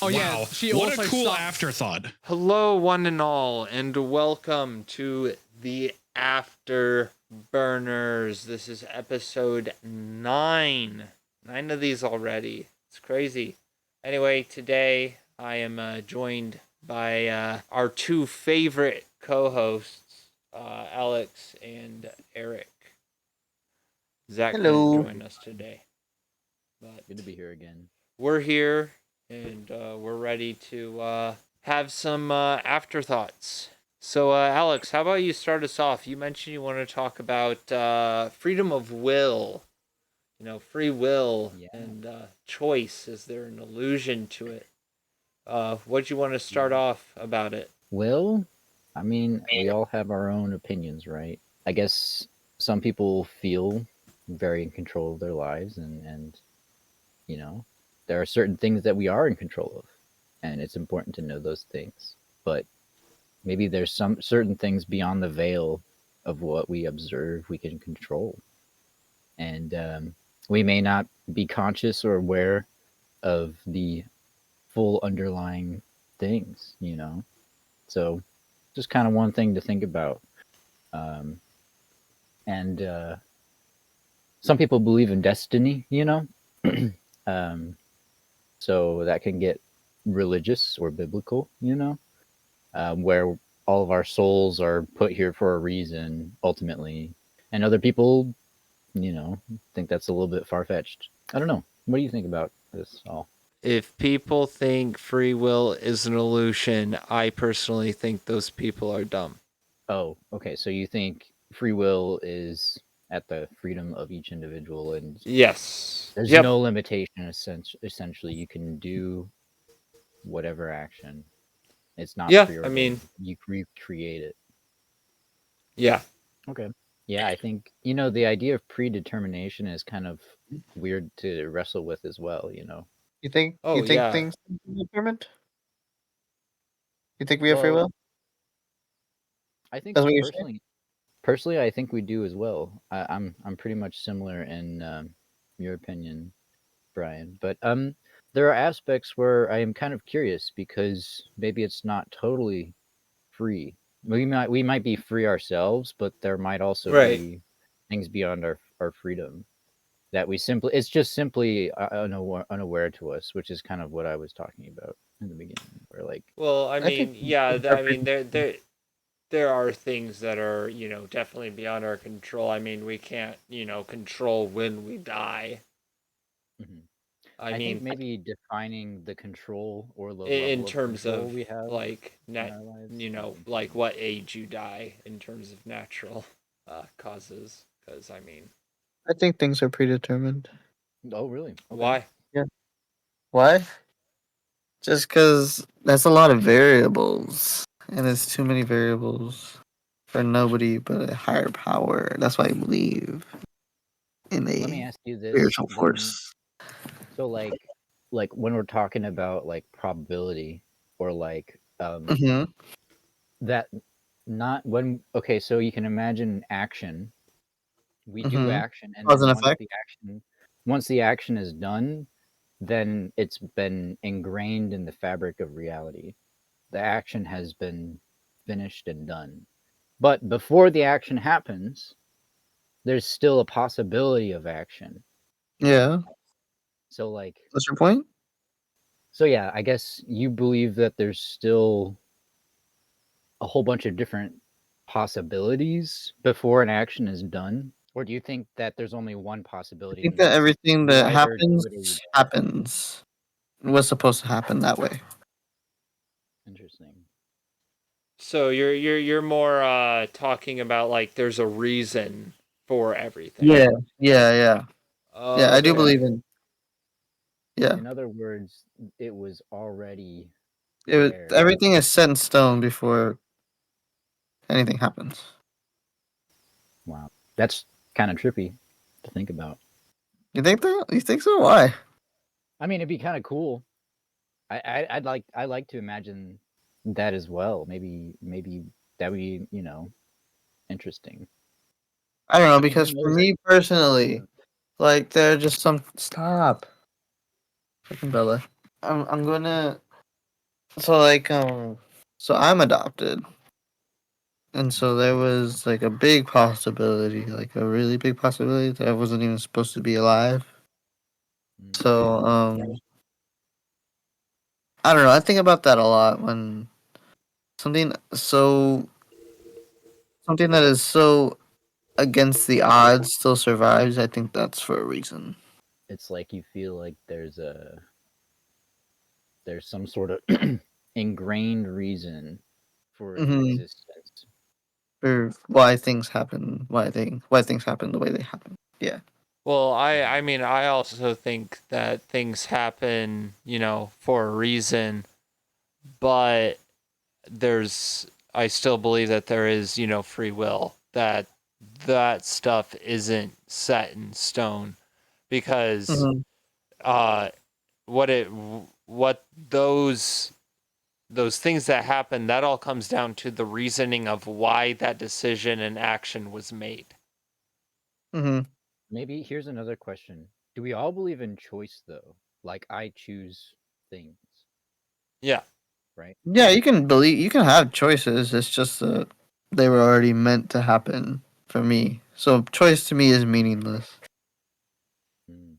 Oh yeah, Wow, she what also a cool sucks. afterthought. Hello, one and all, and welcome to the Afterburners. This is episode 9. 9 of these already. It's crazy. Anyway, today I am joined by our two favorite co-hosts, Alex and Erick. Zach couldn't join us today, but Good to be here again. we're here and we're ready to have some afterthoughts. So, Alex, how about you start us off? You mentioned you want to talk about freedom of will. You know, free will and choice. Is there an illusion to it? What do you want to start off about it? Well, I mean, we all have our own opinions, right? I guess some people feel very in control of their lives, and you know, there are certain things that we are in control of, and it's important to know those things. But maybe there's some certain things beyond the veil of what we observe we can control, and we may not be conscious or aware of the full underlying things, So just kind of one thing to think about. And some people believe in destiny, so that can get religious or biblical, where all of our souls are put here for a reason, ultimately. And other people, think that's a little bit far-fetched. I don't know. What do you think about this all? If people think free will is an illusion, I personally think those people are dumb. Oh, okay. So you think free will is at the freedom of each individual, and Yes. there's Yep. no limitation. Essentially, you can do whatever action. It's not Yeah, preordained. I mean, you create it. Yeah. Okay. Yeah, I think the idea of predetermination is kind of weird to wrestle with as well. You think Oh, you think yeah. things can be determined? You think we have free Well, will? I think That's what you're saying? personally, I think we do as well. I'm pretty much similar in your opinion, Brian. But there are aspects where I am kind of curious because maybe it's not totally free. We might be free ourselves, but there might also Right. be things beyond our freedom that it's just simply unaware to us, which is kind of what I was talking about in the beginning. Where Well, I think mean, yeah, things are I mean, pretty- there are things that are, definitely beyond our control. I mean, we can't, control when we die. Mhm. I I think mean, maybe defining the control or the in level of terms control of we have like in our lives. is like important. what age you die in terms of natural causes. Because I mean, I think things are predetermined. Oh, really? Okay. why? Yeah. Why? Just because that's a lot of variables, and it's too many variables for nobody but a higher power. That's why I believe in Let me a ask you this spiritual then. force. So, like when we're talking about like probability or like Mm-hmm. that, not when. Okay, so you can imagine action. We do Mm-hmm. action, and Cause then and effect. once the action is done, then it's been ingrained in the fabric of reality. The action has been finished and done. But before the action happens, there's still a possibility of action. Yeah. So What's your point? yeah, I guess you believe that there's still a whole bunch of different possibilities before an action is done? Or do you think that there's only one I possibility think and that everything you that either do happens it or you don't? happens. Was supposed to happen that way. Interesting. So you're more talking about like there's a reason for everything. Yeah. Yeah. Yeah. I do believe Okay. in. Yeah. In other words, it was already there. Everything is set in stone before anything happens. Wow. That's kind of trippy to think about. You think that? You think so? Why? I mean, it'd be kind of cool. I'd like to imagine that as well. Maybe that would be, interesting. I don't know, I mean, who because for knows? me personally, like there are just some stop. Freaking Bella. I'm gonna So like so I'm adopted. And so there was like a big possibility, like a really big possibility that I wasn't even supposed to be alive. Mm. So I don't know, I think about that a lot when something so something that is so against the odds still survives. I think that's for a reason. It's like you feel like there's some sort of ingrained reason for its Mm-hmm. existence. For why things happen, why things happen the way they happen. Yeah. Well, I mean, I also think that things happen, for a reason, but I still believe that there is, free will, that stuff isn't set in stone because Mm-hmm. uh what it what those things that happen, that all comes down to the reasoning of why that decision and action was made. Mm-hmm. Maybe here's another question. Do we all believe in choice though? Like I choose things, Yeah. right? Yeah, you can have choices. It's just that they were already meant to happen for me. So choice to me is meaningless. Mm.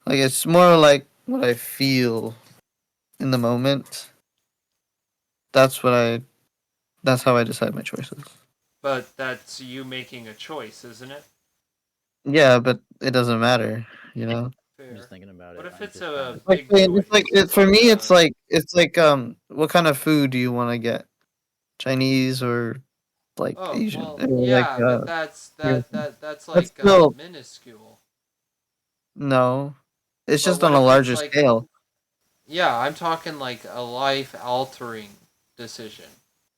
Like it's more like what I feel in the moment. That's what I that's how I decide my choices. But that's you making a choice, isn't it? Yeah, but it doesn't matter, you know? I'm just Fair. thinking about What it. if I'm it's just trying a to Like big it's like choice? for me Like it's like what kind of food do you want to get? Chinese or like oh, Asian? well, Or like yeah, but that's yeah. that's That's like still minuscule. no. It's But just what on a if it's larger like, scale. yeah, I'm talking like a life altering decision.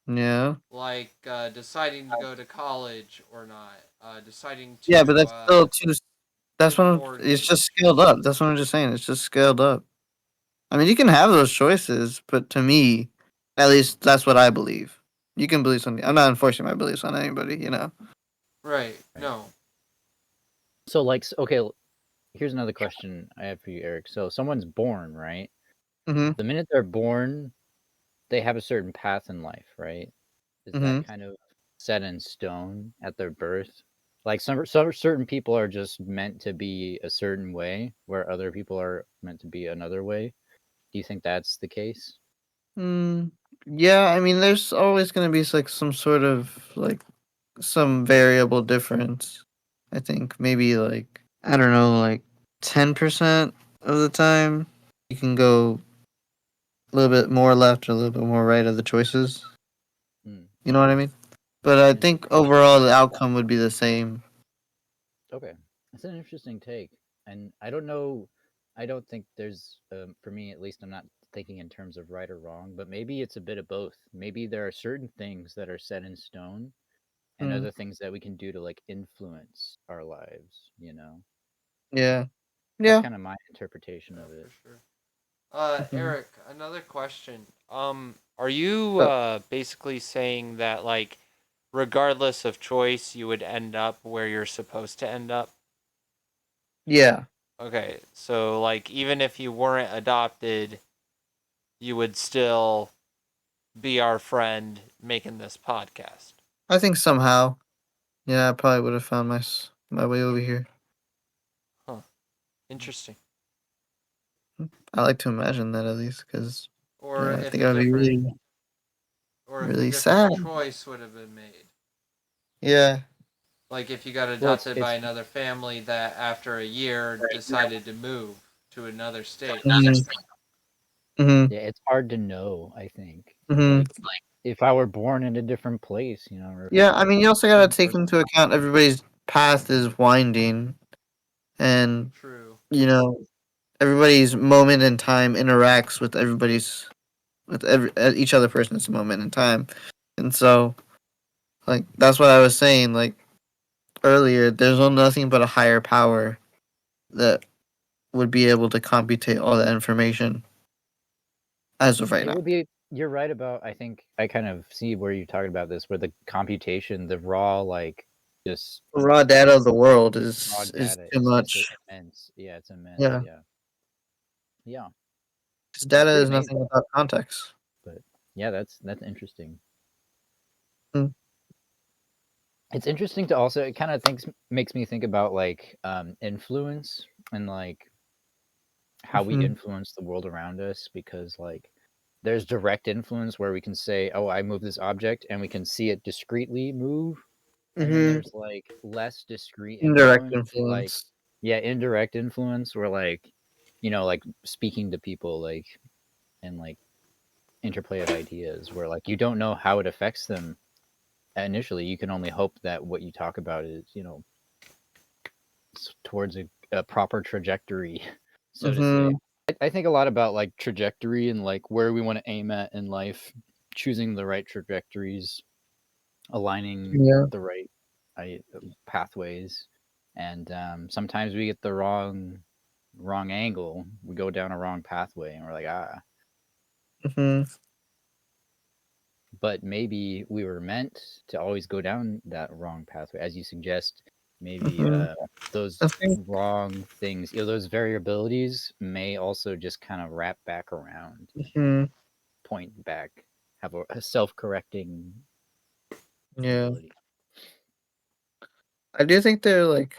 Yeah. Like deciding to go to college or not, deciding Yeah, but to that's still too. That's get a what it's just mortgage. scaled up. That's what I'm just saying. It's just scaled up. I mean, you can have those choices, but to me, at least that's what I believe. You can believe something. I'm not enforcing my beliefs on anybody. You know. Right. right. No. So like okay, here's another question I have for you, Eric. So someone's born, right? Mhm. The minute they're born, they have a certain path in life, right? Is that Mhm. kind of set in stone at their birth? Like some certain people are just meant to be a certain way, where other people are meant to be another way. Do you think that's the case? Mm, yeah. I mean, there's always gonna be like some sort of like some variable difference. I think maybe like I don't know, like 10% of the time you can go a little bit more left or a little bit more right of the choices. Hmm. You know what I mean? But I think Interesting. overall the outcome would be the same. Okay, that's an interesting take, and I don't know. I don't think there's, for me at least, I'm not thinking in terms of right or wrong, but maybe it's a bit of both. Maybe there are certain things that are set in stone, and Mm, other things that we can do to like influence our lives. yeah. That's Yeah. kind of my interpretation No, of it. for sure. Mhm. Eric, another question. Are you But basically saying that like, regardless of choice, you would end up where you're supposed to end up? yeah, Okay, so like, even if you weren't adopted, you would still be our friend making this podcast. I think somehow, yeah, I probably would have found my way over here. Huh. Interesting. I like to imagine that at least, because Or yeah, I if think a I'd be different really, or if a really different sad. choice would have been made. Yeah. Like if you got Well, it's adopted by it's another family that after a year decided to move to another state. Mm-hmm. Mm-hmm. yeah, it's hard to know. I think Mm-hmm. like if I were born in a different place, or if Yeah, I mean, you also gotta same take person. into account everybody's path is winding, and True. you know, everybody's moment in time interacts with everybody's with each other person's moment in time, and so like that's what I was saying like earlier. There's nothing but a higher power that would be able to computate all that information as of right It now. would be. You're right about. I think I kind of see where you're talking about this, where the computation, the raw, like just The raw data of the world raw is data too is just much. immense. Yeah, it's immense. Yeah. Yeah, yeah. Because data pretty is nothing amazing. without context. But yeah, that's interesting. Hmm. It's interesting to also, it kind of makes me think about like influence and like how we Mhm. influence the world around us, because like there's direct influence where we can say, oh, I move this object and we can see it discreetly move. And then there's like less discreet Indirect influence, like, influence. yeah, indirect influence, where like, like speaking to people, like, and like interplay of ideas, where like you don't know how it affects them initially. You can only hope that what you talk about is, towards a proper trajectory, so to say. Mm-hmm. I think a lot about like trajectory and like where we want to aim at in life, choosing the right trajectories, aligning Yeah. the right pathways, and sometimes we get the wrong angle. We go down a wrong pathway, and we're like, ah. Mm-hmm. But maybe we were meant to always go down that wrong pathway, as you suggest. Maybe Mm-hmm. those I think. wrong things, those variabilities may also just kind of wrap back around, Mm-hmm. point back, have a self-correcting Yeah. ability. I do think they're like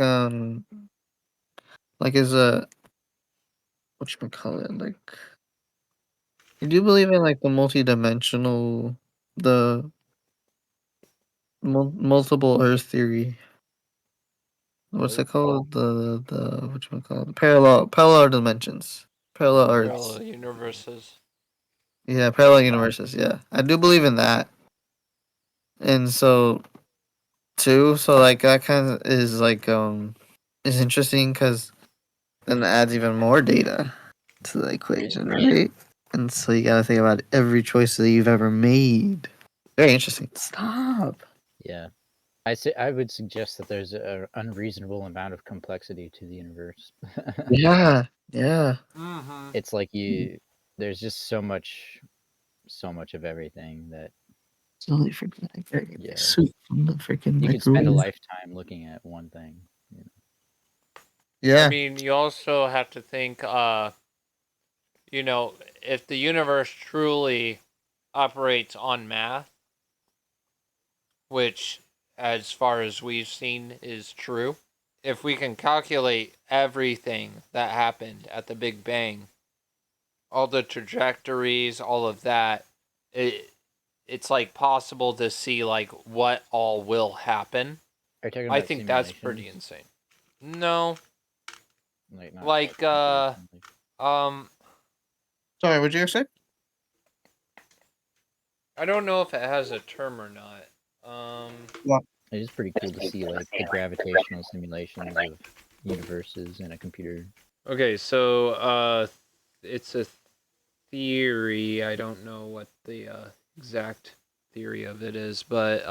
is a what you call it, like I do believe in like the multi-dimensional, the multiple Earth theory. What's Nope. it called? The what you call it? Parallel dimensions, parallel Earths. Parallel universes. Yeah, parallel universes. Yeah, I do believe in that, and so too. So like that kind of is interesting because then it adds even more data to the equation, right? And so you gotta think about every choice that you've ever made. Very interesting. Stop. Yeah. I would suggest that there's an unreasonable amount of complexity to the universe. Yeah, yeah. Mm-hmm. It's like there's just so much of everything that, Totally forgot I gotta get my yeah, soup from the freaking you could spend a microwave. lifetime looking at one thing. I Yeah. mean, you also have to think, if the universe truly operates on math, which, as far as we've seen, is true, if we can calculate everything that happened at the Big Bang, all the trajectories, all of that, it's like possible to see like what all will happen. Are you talking I about think that's simulations? pretty insane. No, Like not like computer simulations? um Sorry, what'd you say? I don't know if it has a term or not. What? It is pretty cool to see like the gravitational simulations of universes in a computer. Okay, so it's a theory. I don't know what the exact theory of it is, but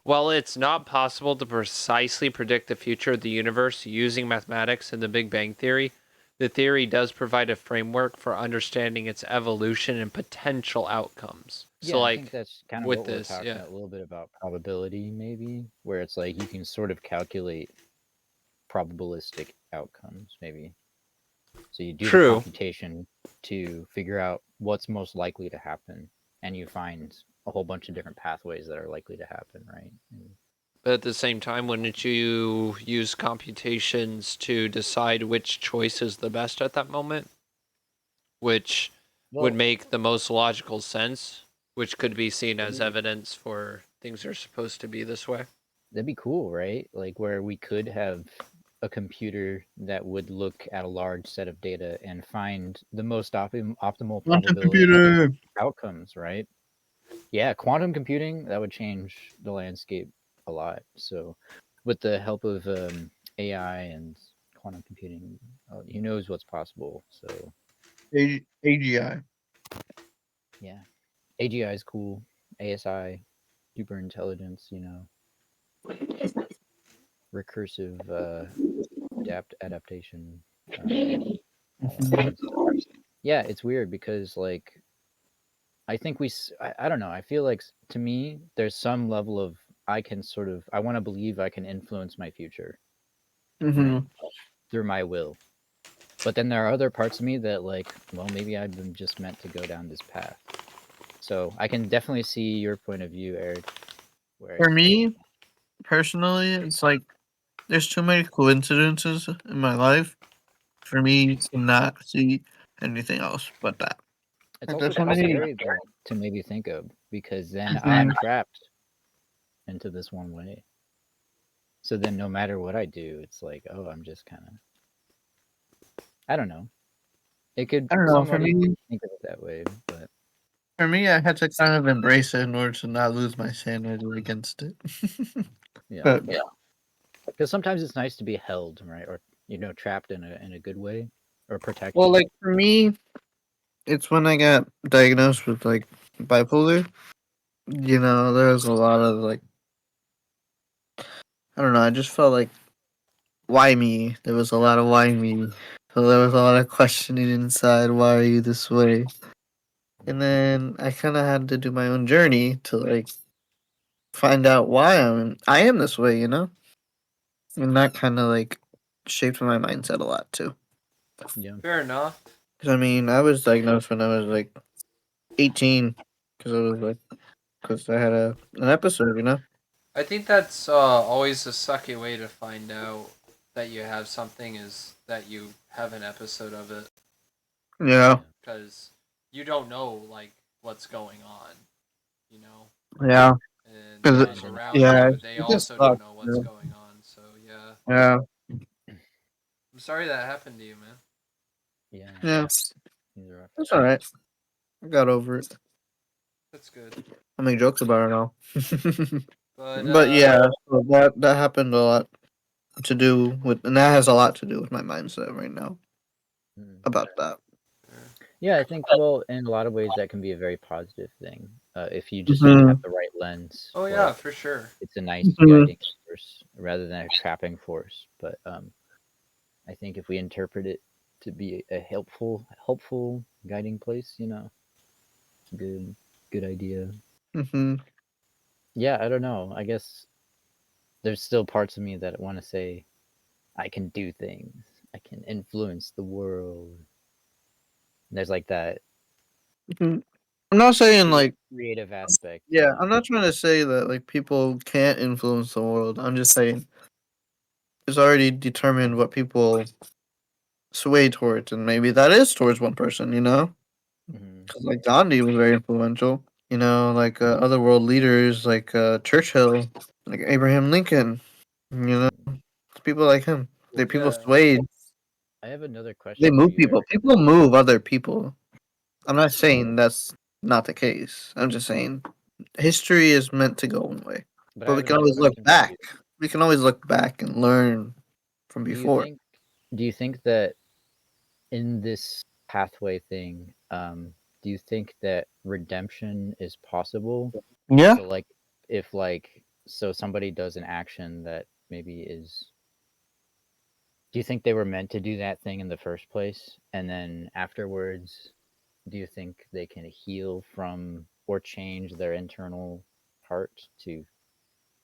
while it's not possible to precisely predict the future of the universe using mathematics and the Big Bang Theory, the theory does provide a framework for understanding its evolution and potential outcomes. So, Yeah, I think like, that's kind of with what we're this, talking yeah. a little bit about probability, maybe, where it's like you can sort of calculate probabilistic outcomes, maybe. So you do the True. computation to figure out what's most likely to happen, and you find a whole bunch of different pathways that are likely to happen, right? But at the same time, wouldn't you use computations to decide which choice is the best at that moment? Which would Well, make the most logical sense, which could be seen that'd as be, evidence for things are supposed to be this way. that'd be cool, right? Like where we could have a computer that would look at a large set of data and find the most optimal Quantum probability computer. outcomes, right? Yeah, quantum computing, that would change the landscape a lot. So, with the help of AI and quantum computing, who knows what's possible. So, AGI. yeah, AGI is cool. ASI, super intelligence, recursive adaptation, all that Mhm. fun stuff. Yeah, it's weird because like I think I don't know. I feel like to me, there's some level of I want to believe I can influence my future, right? Mhm. Through my will. But then there are other parts of me that like, well, maybe I've been just meant to go down this path. So I can definitely see your point of view, Eric. Where For it's me, personally, it's like there's too many coincidences in my life for me to not see anything else but that. it's Like also there's so kind of many. scary though to maybe think of, because then I'm Mhm. trapped into this one way. So then no matter what I do, it's like, oh, I'm just kind of, I don't know. It could I don't know. somewhat easily think of it that way, but For me, I had to kind of embrace it in order to not lose my sanity against it. yeah. But Because sometimes it's nice to be held, right? Or trapped in a good way, or well, protected. like for me, it's when I got diagnosed with like bipolar. There was a lot of like I don't know. I just felt like why me? There was a lot of why me. So there was a lot of questioning inside. Why are you this way? And then I kind of had to do my own journey to like find out why I am this way. And that kind of like shaped my mindset a lot too. Yeah. Fair enough. Because I mean, I was diagnosed when I was like 18. Because I had an episode. I think that's always a sucky way to find out that you have something is that you have an episode of it, Yeah, because you don't know like what's going on, you know, yeah. and Because those And around yeah, you they it just also don't sucks. know what's going on. So yeah, Yeah, I'm sorry that happened to you, man. yeah, yeah. these are rough That's all right. I got over it. That's good. I make jokes about it now. But But yeah, so that happened a lot to do with, and that has a lot to do with my mindset right now Mm. about that. Yeah, I think, well, in a lot of ways that can be a very positive thing, if you just Hmm. have the right lens. oh yeah, Like for sure. it's a nice Hmm. guiding force rather than a trapping force. But I think if we interpret it to be a helpful guiding place, good idea. Hmm. Yeah, I don't know. I guess there's still parts of me that want to say I can do things. I can influence the world. There's like that I'm not saying like, creative aspect, yeah, I'm not trying to say that like people can't influence the world. I'm just saying it's already determined what people sway towards, and maybe that is towards one person. Mhm. 'Cause, like Gandhi was very influential. Like other world leaders like Churchill, like Abraham Lincoln. You know, people like him. They people Yeah. swayed. I have another They question for move you, people. Eric. People move other people. I'm not saying that's not the case. I'm just saying history is meant to go one way, But I but we have can another always look question for back. you. We can always look back and learn from Do you before. think do you think that in this pathway thing, do you think that redemption is possible? Yeah. So like if somebody does an action that maybe is, do you think they were meant to do that thing in the first place? And then afterwards, do you think they can heal from or change their internal heart to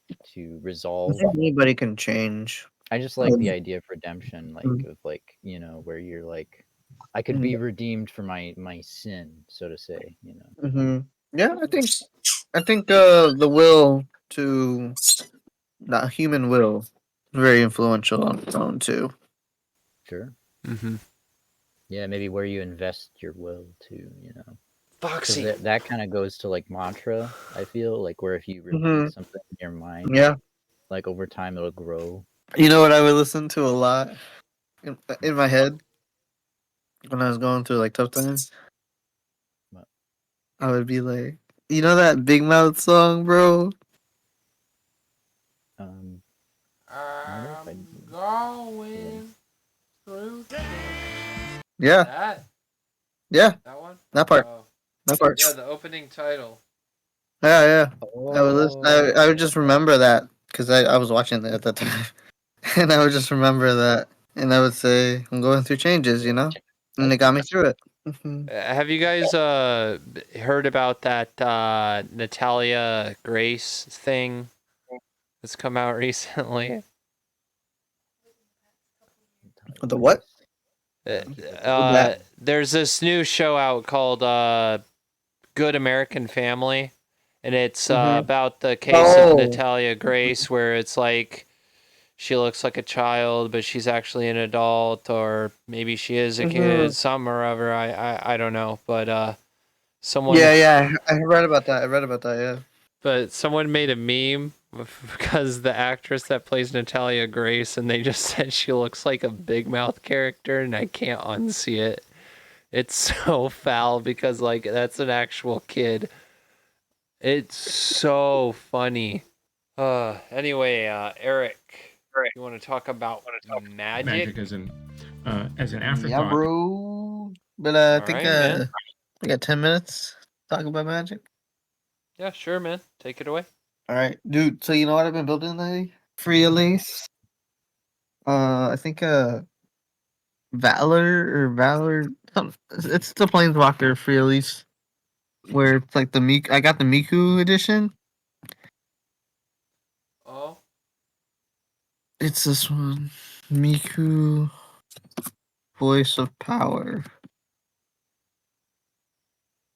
I resolve? think anybody can change. I just like the idea of redemption, like Mhm. of like, where you're like, I could be redeemed for my sin, so to say. Mhm. Yeah, I think the will to that human will is very influential on its own too. Sure. Mm-hmm. Yeah, maybe where you invest your will to. Because Foxy. that kind of goes to like mantra, I feel like, where if you Hmm. repeat something in your mind, Yeah. like over time it'll grow. You know what I would listen to a lot in my head when I was going through like tough times? But, I would be like, you know that Big Mouth song, bro? um, I don't know if I I'm do. going through Yeah. that. Yeah. That one. That part. Oh, That part. yeah, the opening title. Yeah, yeah. I would listen. I would Oh, just remember that because I was watching it at that time, and I would just remember that, and I would say, "I'm going through changes," and it got me through it. Hmm. Have you guys heard about that Natalia Grace thing that's come out recently? The what? There's this new show out called Good American Family, and it's about the case of Natalia Grace, where it's like she looks like a child, but she's actually an adult, or maybe she is a kid, some or other. I don't know, but someone Yeah, I read about that. Yeah. but someone made a meme because the actress that plays Natalia Grace, and they just said she looks like a Big Mouth character, and I can't unsee it. It's so foul because like that's an actual kid. It's so funny. Anyway, Eric, you want to talk about magic? Magic as an afterthought. Yeah, bro. But I think man. I got 10 minutes to talk about magic. Yeah, sure, man. Take it away. All right, dude. So you know what I've been building lately? Free Elise. I think Valor. It's the Planeswalker Free Elise, where it's like the Miku. I got the Miku edition. Oh. It's this one, Miku, Voice of Power.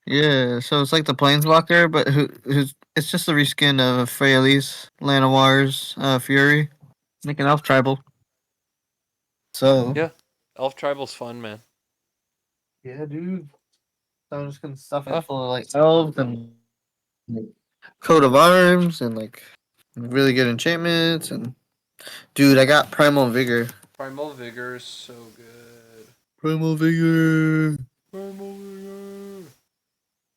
Yeah, so it's like the Planeswalker, but who's it's just a reskin of Freyalise, Lanoir's Fury, like an elf tribal. So Yeah, Elf Tribal's fun, man. yeah, dude. So I'm just gonna stuff it full of like elves and coat of arms and like really good enchantments and dude, I got Primal Vigor. Primal Vigor is so good. Primal Vigor. Primal Vigor.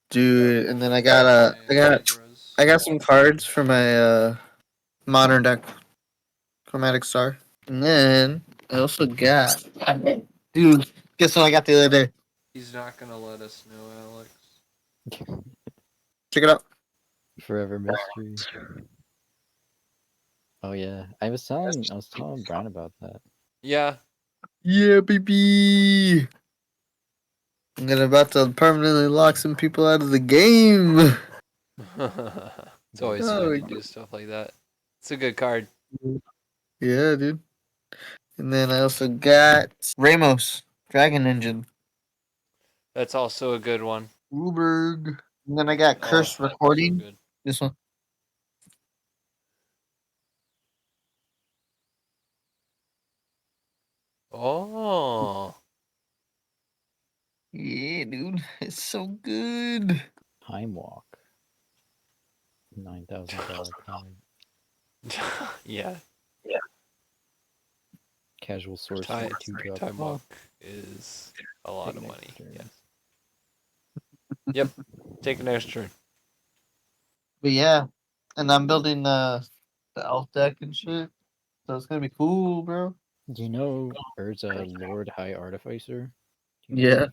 Dude, and then I got some cards for my modern deck, Chromatic Star. And then I also got dude, guess what I got the other day? He's not gonna let us know, Alex. Check it out. Forever mystery. Oh yeah, I was telling Brian about that. Yeah. Yeah, baby. I'm about to permanently lock some people out of the game. It's always fun to do stuff like that. It's a good card. Yeah, dude. And then I also got Ramos, Dragon Engine. That's also a good one. Ruberg. And then I got Cursed Recording. So This one. Oh. Yeah, dude. It's so good. Time Walk. $9,000 card. Yeah. Casual source. Time Walk is a lot of money. Yes. Yep. Take an extra turn. But yeah. And I'm building the elf deck and shit. So it's gonna be cool, bro. Do you know Urza Lord High Artificer? Yeah.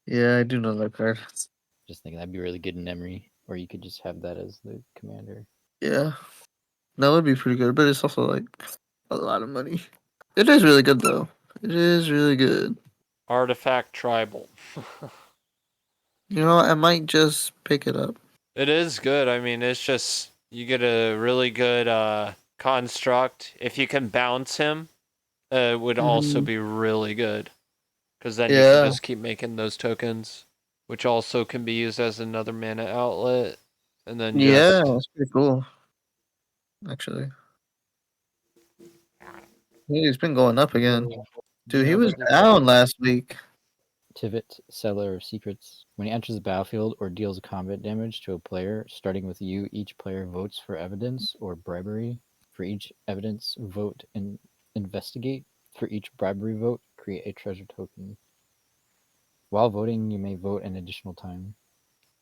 Yeah, I do know that card. Just thinking that'd be really good in memory, or you could just have that as the commander. Yeah. That would be pretty good, but it's also like a lot of money. It is really good though. It is really good. Artifact Tribal. You know, I might just pick it up. It is good. I mean, it's just you get a really good construct. If you can bounce him, it would also be really good. Because then you can just keep making those tokens, which also can be used as another mana outlet. And then yeah, that's pretty cool. Actually, he's been going up again. Dude, he was down last week. Tivit, Seller of Secrets. When he enters the battlefield or deals combat damage to a player, starting with you, each player votes for evidence or bribery. For each evidence, vote and investigate. For each bribery vote, create a treasure token. While voting, you may vote an additional time.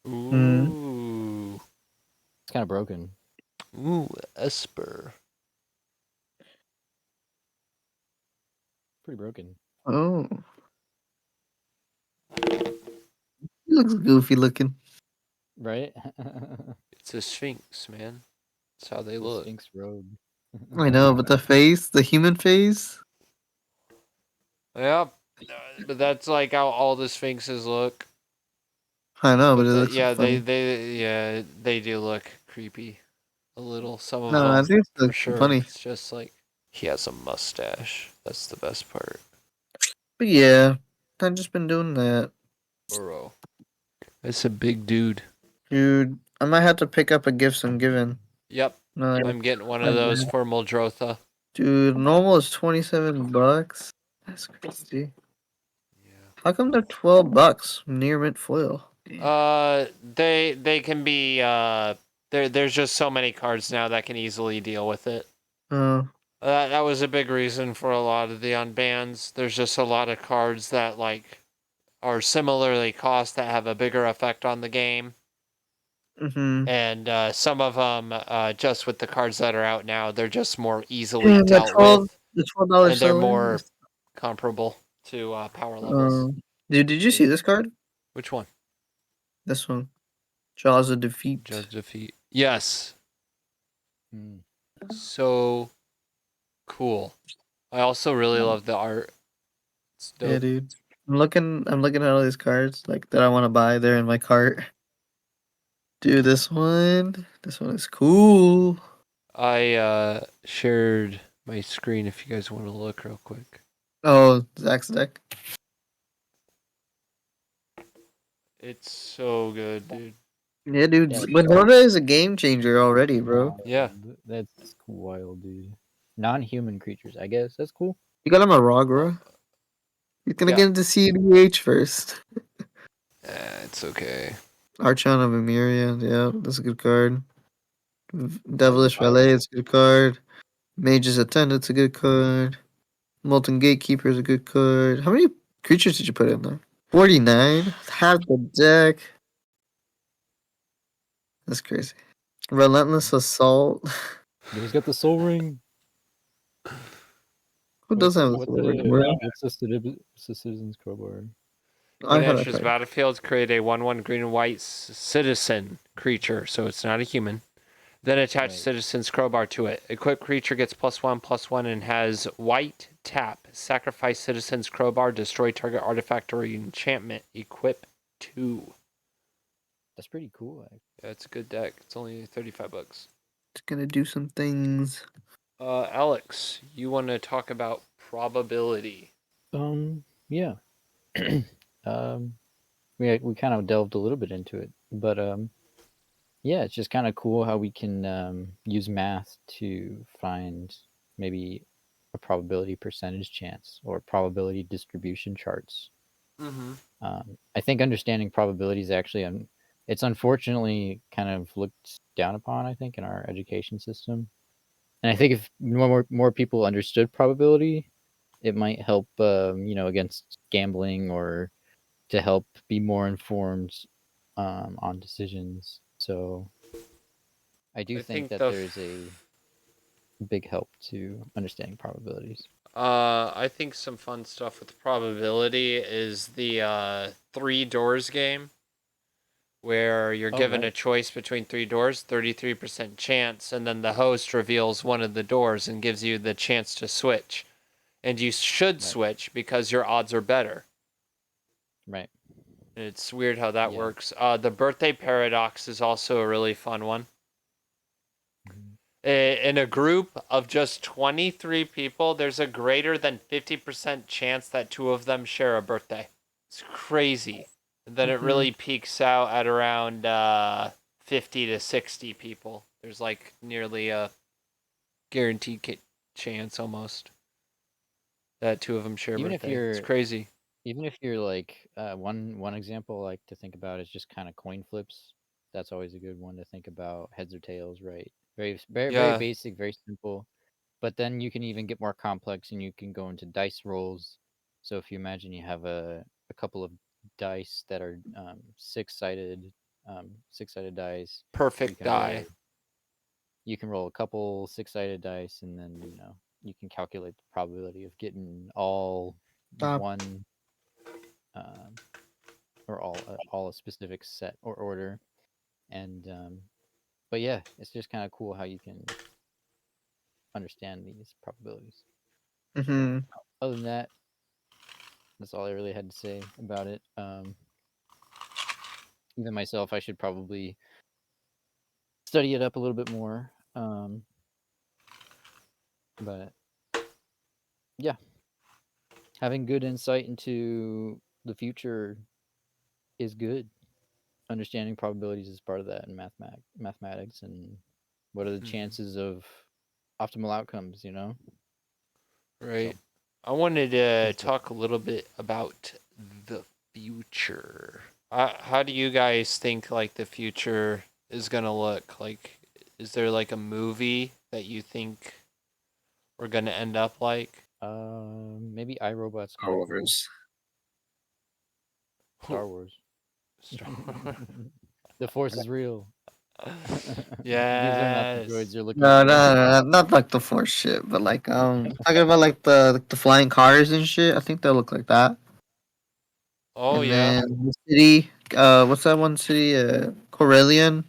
Ooh. It's kind of broken. Ooh, Esper. Pretty broken. Oh. He looks goofy looking. Right? It's a Sphinx, man. That's how they look. Sphinx robe. I know, but the face, the human face. Yep. But that's like how all the Sphinxes look. I know, but it looks funny. they do look creepy. A little. Some of No, them. I think it's sure. funny. It's just like he has a mustache. That's the best part. But yeah, I've just been doing that. Bro. That's a big dude. Dude, I might have to pick up a Gifts I'm Given. Yep. No, I'm getting one of those for Muldrotha. dude, normal is $27. That's crazy. Yeah. How come they're $12 near mint foil? They can be there's just so many cards now that can easily deal with it. That was a big reason for a lot of the unbans. There's just a lot of cards that like are similarly cost that have a bigger effect on the game. Mm-hmm. And some of them, just with the cards that are out now, they're just more easily Yeah, dealt with, the $12 and they're seller. more comparable to power levels. Dude, did you see this card? Which one? This one. Jaws of Defeat. Judge Defeat. Yes. Hmm. So cool. I also really love the art. It's dope. Yeah, dude. I'm looking at all these cards like that I want to buy. They're in my cart. Dude, this one is cool. I shared my screen if you guys want to look real quick. Oh, Zach's deck. It's so good, dude. Yeah, dude. Yeah, Winona is a game changer already, bro. Yeah. That's wild, dude. Non-human creatures, I guess. That's cool. You got him a Rogra. He's gonna Yeah. get into CDH first. It's okay. Archon of Emeria, yeah, that's a good card. Devilish Valet is a good card. Mage's Attendant's a good card. Molten Gatekeeper is a good card. How many creatures did you put in there? 49? Half the deck. That's crazy. Relentless Assault. He's got the Soul Ring. Who doesn't have a What's Soul Ring, the, bro? what's the Citizen's Crowbar? I When it have that enters the card. battlefield, create a 1/1 green and white citizen creature, so it's not a human. Then attach Right. Citizen's Crowbar to it. Equipped creature gets +1/+1 and has white tap. Sacrifice Citizen's Crowbar, destroy target artifact or enchantment. Equip 2. That's pretty cool. Actually. Yeah, it's a good deck. It's only $35. It's gonna do some things. Alex, you want to talk about probability? Yeah. We kind of delved a little bit into it, but yeah, it's just kind of cool how we can use math to find maybe a probability percentage chance or probability distribution charts. Mm-hmm. I think understanding probabilities actually, it's unfortunately kind of looked down upon, I think, in our education system. And I think if more people understood probability, it might help, against gambling or to help be more informed on decisions. So I do think that there's a big help to understanding probabilities. I think some fun stuff with probability is the 3 doors game, where you're given a choice between 3 doors, 33% chance, and then the host reveals one of the doors and gives you the chance to switch. And you should switch because your odds are better. Right. It's weird how that works. The birthday paradox is also a really fun one. In a group of just 23 people, there's a greater than 50% chance that 2 of them share a birthday. It's crazy. And then it really peaks out at around 50 to 60 people. There's like nearly a guaranteed chance almost that 2 of them share a birthday. It's crazy. Even if you're like one example I like to think about is just kind of coin flips. That's always a good one to think about. Heads or tails, right? Very basic, very simple. But then you can even get more complex and you can go into dice rolls. So if you imagine you have a couple of dice that are six-sided dice. Perfect die. You can roll a couple six-sided dice and then you can calculate the probability of getting all one or all a specific set or order. And but yeah, it's just kind of cool how you can understand these probabilities. Other than that, that's all I really had to say about it. Even myself, I should probably study it up a little bit more. But yeah. Having good insight into the future is good. Understanding probabilities is part of that in mathematics, and what are the chances of optimal outcomes, you know? Right. So, I wanted to that's talk a little bit about the future. How do you guys think like the future is gonna look? Like, is there like a movie that you think we're gonna end up like? maybe iRobot's Star kind of cool. Wars. Star Wars. Star- The Force is real. These are not the yes. droids you're looking No, for. no, no, not like the Force shit, but like talking about like the flying cars and shit. I think they'll look like that. Oh And yeah. then the city, what's that one city? Corellian.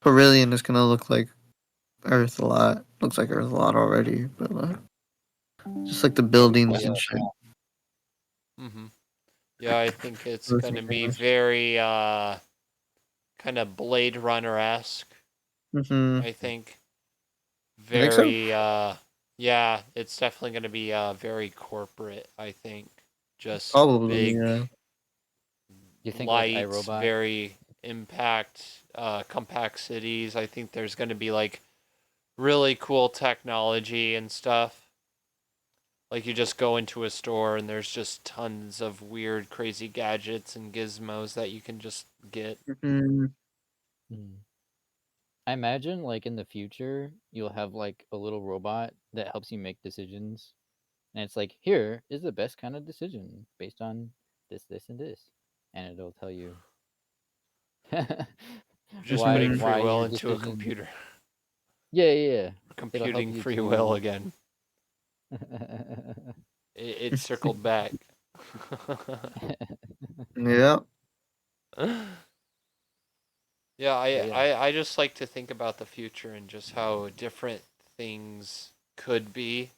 Corellian is gonna look like Earth a lot. Looks like Earth a lot already, but just like the buildings Yeah. and shit. Mm-hmm. Yeah, I think it's Those gonna be things. very kind of Blade Runner esque. Mm-hmm. I think You think so? very yeah, it's definitely gonna be very corporate. I think just Probably, big yeah. You think like lights, iRobot? very compact cities. I think there's gonna be like really cool technology and stuff. Like you just go into a store and there's just tons of weird, crazy gadgets and gizmos that you can just get. Mm-hmm. Hmm. I imagine like in the future you'll have like a little robot that helps you make decisions, and it's like, here is the best kind of decision based on this, and this, and it'll tell you Just why putting Mm-hmm. free why will your into a decision. computer. Yeah, yeah, yeah. It'll help Computing you free will to. again. It circled back. Yeah. Yeah, But yeah, I just like to think about the future and just how different things could be.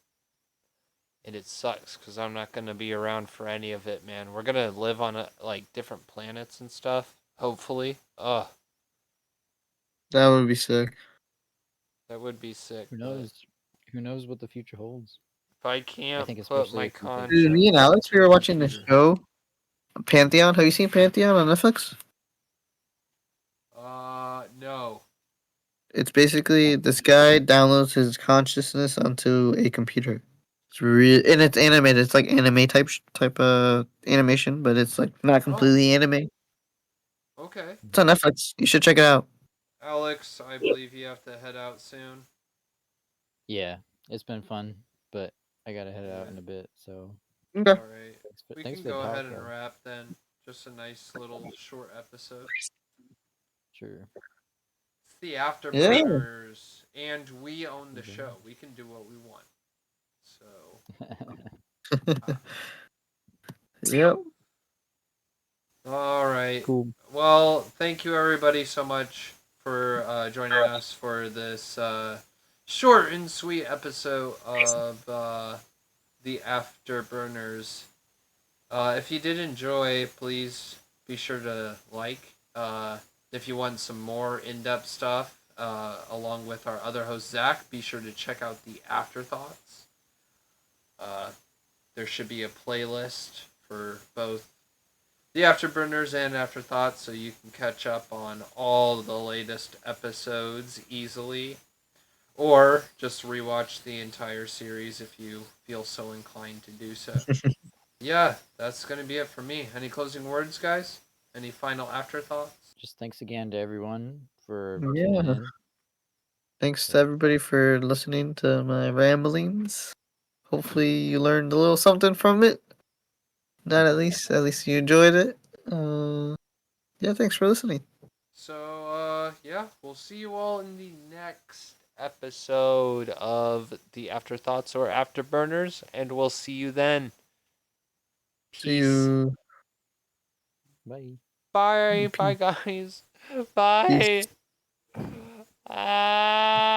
And it sucks because I'm not going to be around for any of it, man. We're going to live on like different planets and stuff, hopefully. Ugh, That would be sick. that would be sick. who But knows? Who knows what the future holds? if I I can't think put especially my if we think. Dude, me and conscience Alex, we into were a watching this computer. show, Pantheon. Have you seen Pantheon on Netflix? No. It's basically this guy downloads his consciousness onto a computer. It's real, and it's animated. It's like anime type animation, but it's like not Oh, completely anime. okay. It's on Netflix. You should check it out. Alex, I believe you have to head out soon. Yeah, it's been fun, but I gotta head out Yeah. in a bit. So Okay. Alright. We thanks can for the go talk, ahead and though. wrap then. Just a nice little short episode. Sure. It's the Yeah. Afterburners, and we own the show. We can do what we want. So, Yep. all right. Cool. Well, thank you everybody so much for joining us for this short and sweet episode of the Afterburners. If you did enjoy, please be sure to like. If you want some more in-depth stuff, along with our other host Zach, be sure to check out the Afterthoughts. Uh, there should be a playlist for both the Afterburners and Afterthoughts, so you can catch up on all the latest episodes easily, or just rewatch the entire series if you feel so inclined to do so. Yeah, that's gonna be it for me. Any closing words, guys? Any final afterthoughts? Just thanks again to everyone for tuning Yeah. in. Thanks to everybody for listening to my ramblings. Hopefully you learned a little something from it. Not at least you enjoyed it. Yeah, thanks for listening. So, yeah, we'll see you all in the next episode of the Afterthoughts or Afterburners, and we'll see you then. See Peace. you. Bye. Bye, bye, guys. Peace. Bye. Ah.